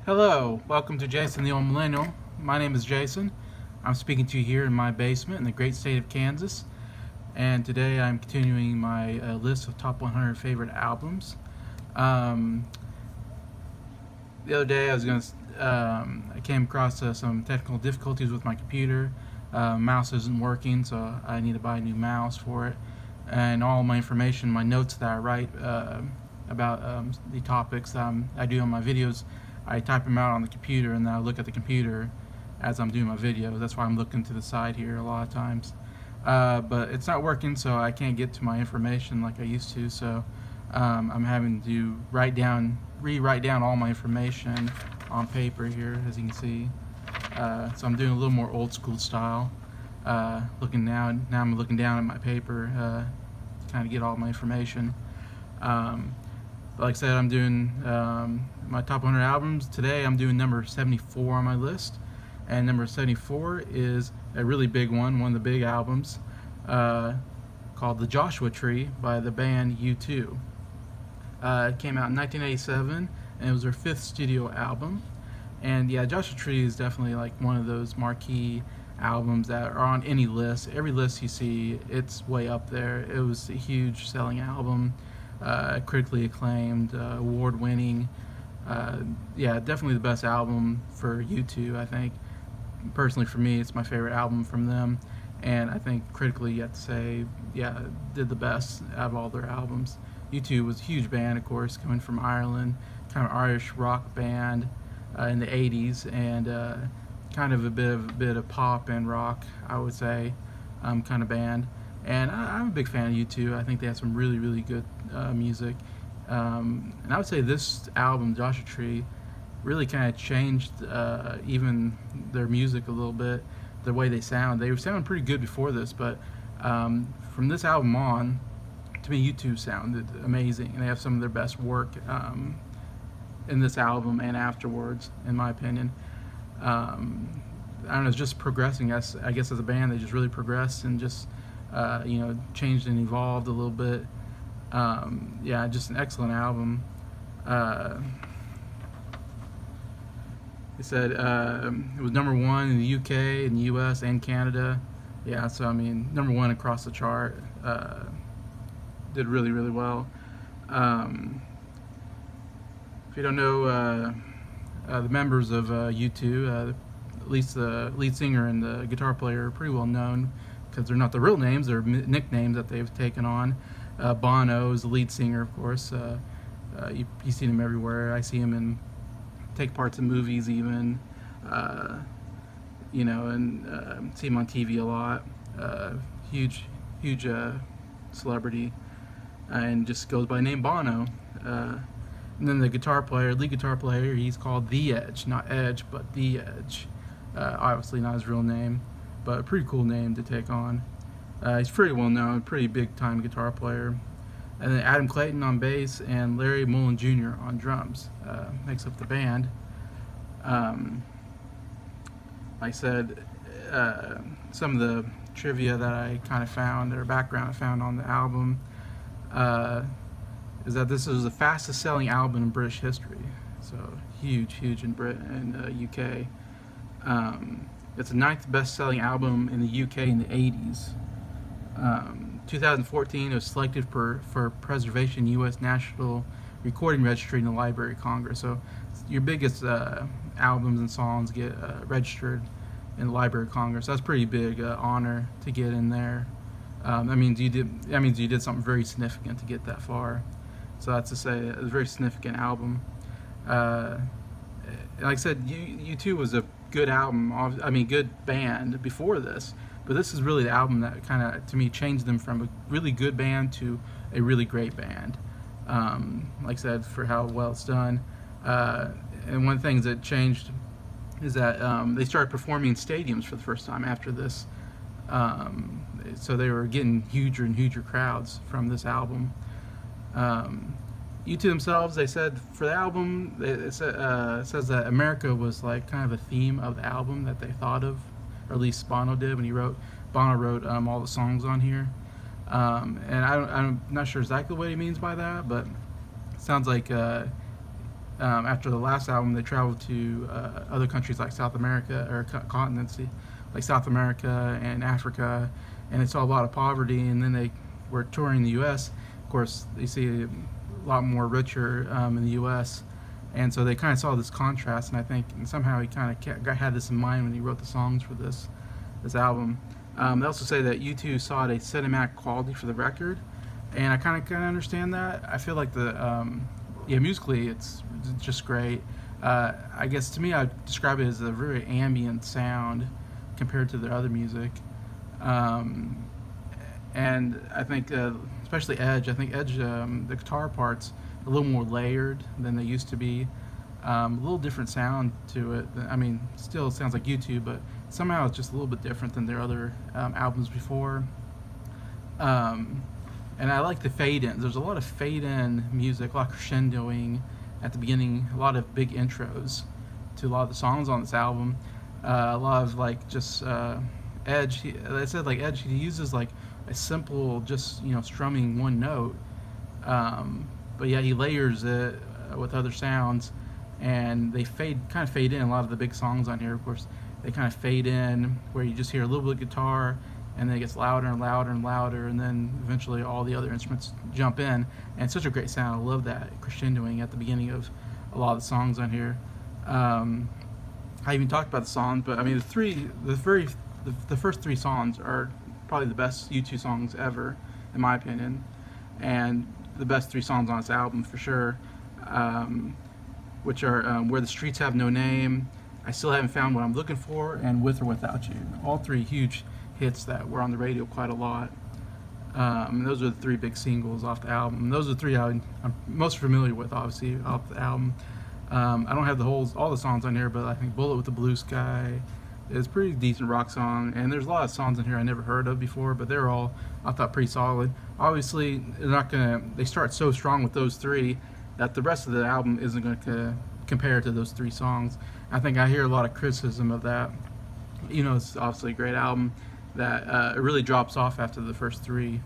Hello, welcome to Jason the Old Millennial. My name is Jason. I'm speaking to you here in my basement in the great state of Kansas. And today I'm continuing my list of top 100 favorite albums. The other day I came across some technical difficulties with my computer. Mouse isn't working, so I need to buy a new mouse for it. And all my information, my notes that I write about the topics I do on my videos, I type them out on the computer, and then I look at the computer as I'm doing my videos. That's why I'm looking to the side here a lot of times. But it's not working, so I can't get to my information like I used to. So I'm having to rewrite down all my information on paper here, as you can see. So I'm doing a little more old school style. Looking now I'm looking down at my paper to kind of get all my information. Like I said, I'm doing my top 100 albums. Today I'm doing number 74 on my list, and number 74 is a really big one of the big albums called The Joshua Tree by the band U2. It came out in 1987, and it was their 5th studio album. And yeah, Joshua Tree is definitely like one of those marquee albums that are on any list. Every list you see, it's way up there. It was a huge selling album. Critically acclaimed, award-winning. Yeah, definitely the best album for U2, I think. Personally, for me, it's my favorite album from them, and I think critically, you have to say, yeah, did the best out of all their albums. U2 was a huge band, of course, coming from Ireland, kind of Irish rock band in the 80s, and kind of a bit of pop and rock, I would say, kind of band. And I'm a big fan of U2. I think they have some really good music. And I would say this album, Joshua Tree, really kind of changed even their music a little bit, the way they sound. They were sounding pretty good before this, but from this album on, to me, U2 sounded amazing. And they have some of their best work in this album and afterwards, in my opinion. I don't know, it's just progressing. I guess as a band, they just really progressed and just changed and evolved a little bit. Yeah, just an excellent album. It said it was number 1 in the UK, in the US, and Canada. Yeah, so I mean, number 1 across the chart. Did really well. If you don't know the members of U2, at least the lead singer and the guitar player are pretty well known, because they're not the real names, they're nicknames that they've taken on. Bono is the lead singer, of course. You've seen him everywhere. I see him take parts in movies even, and see him on TV a lot. Huge celebrity, and just goes by the name Bono. And then the lead guitar player, he's called The Edge, not Edge, but The Edge. Obviously not his real name, but a pretty cool name to take on. He's pretty well known, pretty big time guitar player. And then Adam Clayton on bass and Larry Mullen Jr. on drums makes up the band. Like I said, some of the trivia that I kind of found, or background I found on the album, is that this is the fastest selling album in British history. So huge in Britain and UK. It's the 9th best-selling album in the UK in the 80s. 2014, it was selected for preservation U.S. National Recording Registry in the Library of Congress. So your biggest albums and songs get registered in the Library of Congress. That's a pretty big honor to get in there. That means you did something very significant to get that far. So that's to say, it's a very significant album. Like I said, U2 was a good album, good band before this, but this is really the album that kind of, to me, changed them from a really good band to a really great band. Like I said, for how well it's done. And one of the things that changed is that they started performing in stadiums for the first time after this. So they were getting huger and huger crowds from this album. U2 themselves, they said for the album, it says that America was like kind of a theme of the album that they thought of, or at least Bono did when he wrote. Bono wrote all the songs on here, and I'm not sure exactly what he means by that, but it sounds like after the last album, they traveled to other countries like South America, or continents like South America and Africa, and they saw a lot of poverty. And then they were touring the U.S. Of course, they see a lot more richer in the U.S., and so they kind of saw this contrast. And I think somehow he kind of had this in mind when he wrote the songs for this album. They also say that U2 sought a cinematic quality for the record, and I kind of understand that. I feel like musically it's just great. I guess to me, I would describe it as a very ambient sound compared to their other music. And I think, especially Edge, the guitar parts a little more layered than they used to be. A little different sound to it. I mean, still sounds like U2, but somehow it's just a little bit different than their other albums before. And I like the fade-ins. There's a lot of fade-in music, a lot of crescendoing at the beginning, a lot of big intros to a lot of the songs on this album. A lot of like just Edge. Edge. He uses like a simple, just strumming one note, but yeah, he layers it with other sounds, and they kind of fade in. A lot of the big songs on here, of course, they kind of fade in where you just hear a little bit of guitar, and then it gets louder and louder and louder, and then eventually all the other instruments jump in, and it's such a great sound. I love that crescendoing at the beginning of a lot of the songs on here. I even talked about the songs, but I mean the first three songs are probably the best U2 songs ever, in my opinion, and the best three songs on this album for sure, which are Where the Streets Have No Name, I Still Haven't Found What I'm Looking For, and With or Without You. All three huge hits that were on the radio quite a lot. And those are the three big singles off the album. Those are the three I'm most familiar with, obviously, off the album. I don't have all the songs on here, but I think Bullet with the Blue Sky is a pretty decent rock song, and there's a lot of songs in here I never heard of before, but they're all, I thought, pretty solid. Obviously, they start so strong with those three that the rest of the album isn't going to compare to those three songs. I think I hear a lot of criticism of that. It's obviously a great album, that it really drops off after the first three.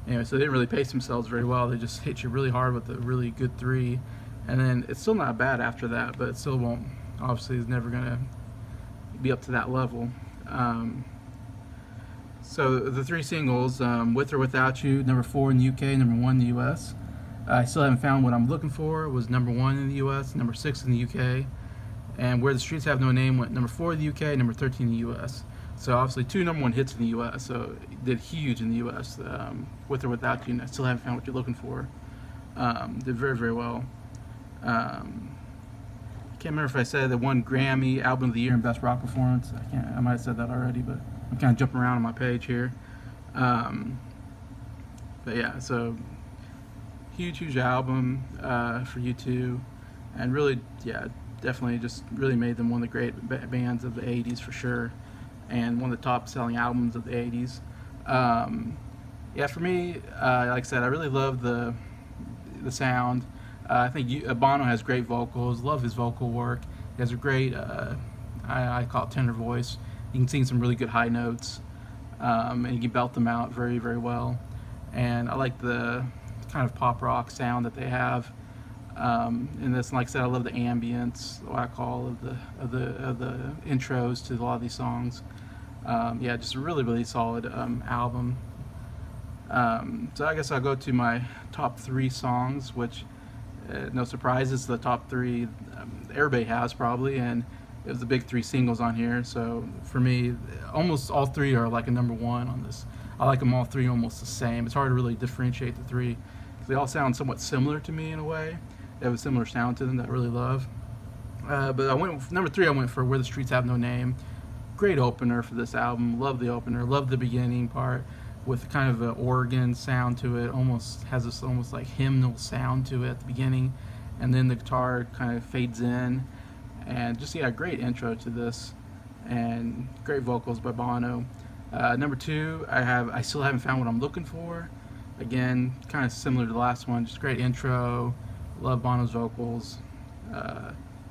Anyway, so they didn't really pace themselves very well. They just hit you really hard with a really good three, and then it's still not bad after that, but it still won't, obviously is never going to be up to that level. So the three singles, With or Without You, number 4 in the UK, number 1 in the US. I Still Haven't Found What I'm Looking For was number 1 in the US, number 6 in the UK. And Where the Streets Have No Name went number 4 in the UK, number 13 in the US. So obviously 2 number 1 hits in the US, so it did huge in the US. With or Without You, and I Still Haven't Found What You're Looking For. Did very, very well. I can't remember if I said the one Grammy Album of the Year and Best Rock Performance. I might have said that already, but I'm kind of jumping around on my page here. But yeah, so huge album for U2, and really, yeah, definitely just really made them one of the great bands of the 80s for sure, and one of the top selling albums of the 80s. Yeah, for me, like I said, I really love the sound. I think Bono has great vocals. Love his vocal work. He has a great, I call it tender voice. You can sing some really good high notes, and he can belt them out very, very well. And I like the kind of pop rock sound that they have in this. And like I said, I love the ambience, what I call of the intros to a lot of these songs. Yeah, just a really, really solid album. So I guess I'll go to my top 3 songs, which no surprise, it's the top 3 everybody has probably, and it was the big 3 singles on here. So for me, almost all 3 are like a number 1 on this. I like them all 3 almost the same. It's hard to really differentiate the 3 because they all sound somewhat similar to me in a way. They have a similar sound to them that I really love. But I went with number 3. I went for Where the Streets Have No Name. Great opener for this album. Love the opener. Love the beginning part with kind of an organ sound to it. Almost has this almost like hymnal sound to it at the beginning, and then the guitar kind of fades in, and just great intro to this, and great vocals by Bono. Number 2, I Still Haven't Found What I'm Looking For. Again, kind of similar to the last one, just great intro. Love Bono's vocals.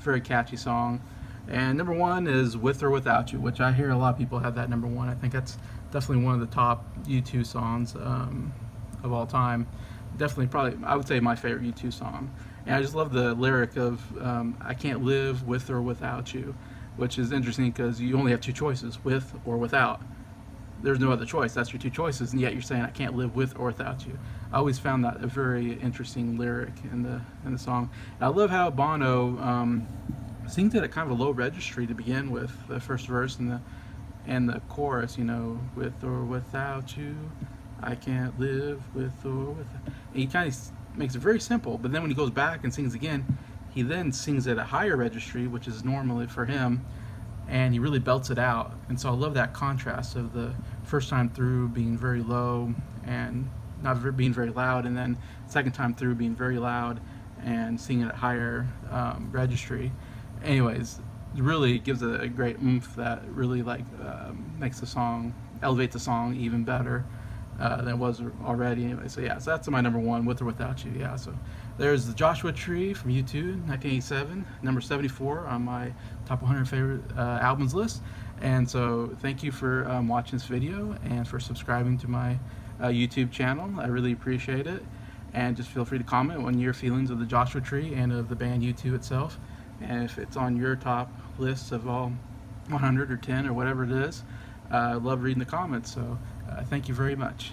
Very catchy song. And number 1 is With or Without You, which I hear a lot of people have that number 1. I think that's definitely one of the top U2 songs of all time. Definitely, probably, I would say my favorite U2 song. And I just love the lyric of I can't live with or without you, which is interesting because you only have two choices, with or without. There's no other choice. That's your two choices, and yet you're saying I can't live with or without you. I always found that a very interesting lyric in the song. And I love how Bono sings it at kind of a low registry to begin with, the first verse and the chorus. You know, with or without you, I can't live with or without. And he kind of makes it very simple, but then when he goes back and sings again, he then sings at a higher registry, which is normally for him, and he really belts it out. And so I love that contrast of the first time through being very low and not being very loud, and then second time through being very loud and singing at higher registry. Anyways, it really gives it a great oomph that really makes the song, elevates the song even better than it was already. Anyway, so yeah, so that's my number one, With or Without You. Yeah, so there's the Joshua Tree from U2, 1987, number 74 on my top 100 favorite albums list. And so thank you for watching this video and for subscribing to my YouTube channel. I really appreciate it. And just feel free to comment on your feelings of the Joshua Tree and of the band U2 itself. And if it's on your top lists of all 100 or 10 or whatever it is, I love reading the comments. So thank you very much.